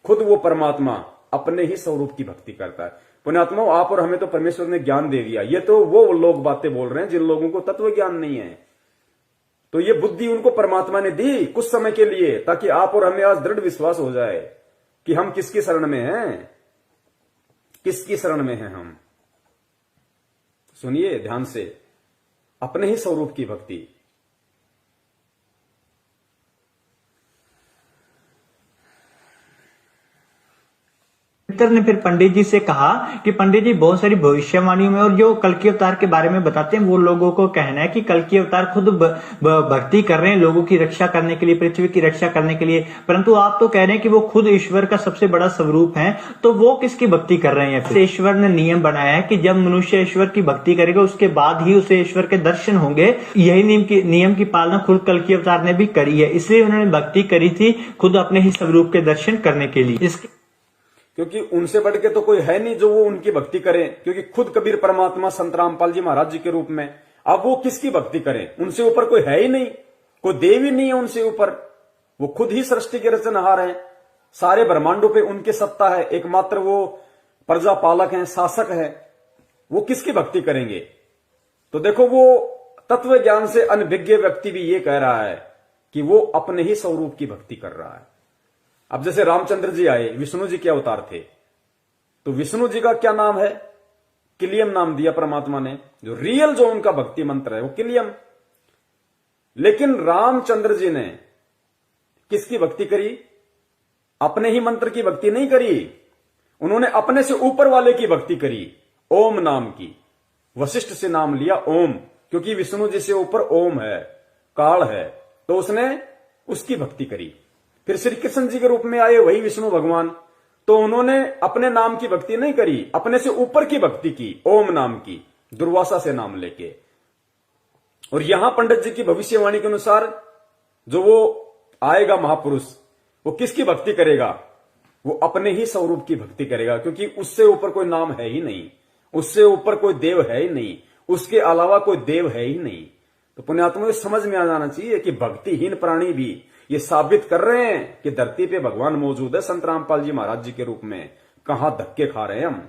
खुद वो परमात्मा अपने ही स्वरूप की भक्ति करता है। पुण्यात्माओं, आप और हमें तो परमेश्वर ने ज्ञान दे दिया, ये तो वो लोग बातें बोल रहे हैं जिन लोगों को तत्व ज्ञान नहीं है। तो ये बुद्धि उनको परमात्मा ने दी कुछ समय के लिए, ताकि आप और हमें आज दृढ़ विश्वास हो जाए कि हम किसकी शरण में हैं, किसकी शरण में हैं हम। सुनिए ध्यान से, अपने ही स्वरूप की भक्ति। मित्र ने फिर पंडित जी से कहा कि पंडित जी बहुत सारी भविष्यवाणियों में और जो कल्कि अवतार के बारे में बताते हैं वो लोगों को कहना है कि कल्कि अवतार खुद भक्ति कर रहे हैं लोगों की रक्षा करने के लिए, पृथ्वी की रक्षा करने के लिए, परंतु आप तो कह रहे हैं कि वो खुद ईश्वर का सबसे बड़ा स्वरूप है, तो वो किसकी भक्ति कर रहे हैं? ईश्वर ने नियम बनाया है कि जब मनुष्य ईश्वर की भक्ति करेगा उसके बाद ही उसे ईश्वर के दर्शन होंगे। यही नियम की पालना खुद कल्कि अवतार ने भी करी है, इसलिए उन्होंने भक्ति करी थी खुद अपने ही स्वरूप के दर्शन करने के लिए। क्योंकि उनसे बढ़ के तो कोई है नहीं जो वो उनकी भक्ति करें, क्योंकि खुद कबीर परमात्मा संत रामपाल जी महाराज जी के रूप में, अब वो किसकी भक्ति करें? उनसे ऊपर कोई है ही नहीं, कोई देव ही नहीं है उनसे ऊपर। वो खुद ही सृष्टि के रचनहार हैं, सारे ब्रह्मांडों पे उनकी सत्ता है, एकमात्र वो प्रजा पालक हैं, शासक है। वो किसकी भक्ति करेंगे? तो देखो, वो तत्व ज्ञान से अनभिज्ञ व्यक्ति भी ये कह रहा है कि वो अपने ही स्वरूप की भक्ति कर रहा है। अब जैसे रामचंद्र जी आए, विष्णु जी के अवतार थे, तो विष्णु जी का क्या नाम है? किलियम नाम दिया परमात्मा ने। जो रियल जो उनका भक्ति मंत्र है वो किलियम। लेकिन रामचंद्र जी ने किसकी भक्ति करी? अपने ही मंत्र की भक्ति नहीं करी, उन्होंने अपने से ऊपर वाले की भक्ति करी, ओम नाम की। वशिष्ठ से नाम लिया ओम, क्योंकि विष्णु जी से ऊपर ओम है, काल है, तो उसने उसकी भक्ति करी। फिर श्री कृष्ण जी के रूप में आए वही विष्णु भगवान, तो उन्होंने अपने नाम की भक्ति नहीं करी, अपने से ऊपर की भक्ति की, ओम नाम की, दुर्वासा से नाम लेके। और यहां पंडित जी की भविष्यवाणी के अनुसार जो वो आएगा महापुरुष, वो किसकी भक्ति करेगा? वो अपने ही स्वरूप की भक्ति करेगा, क्योंकि उससे ऊपर कोई नाम है ही नहीं, उससे ऊपर कोई देव है ही नहीं, उसके अलावा कोई देव है ही नहीं। तो पुण्यात्मा समझ में आ जाना चाहिए कि भक्तिहीन प्राणी भी ये साबित कर रहे हैं कि धरती पे भगवान मौजूद है संत रामपाल जी महाराज जी के रूप में। कहां धक्के खा रहे हैं हम।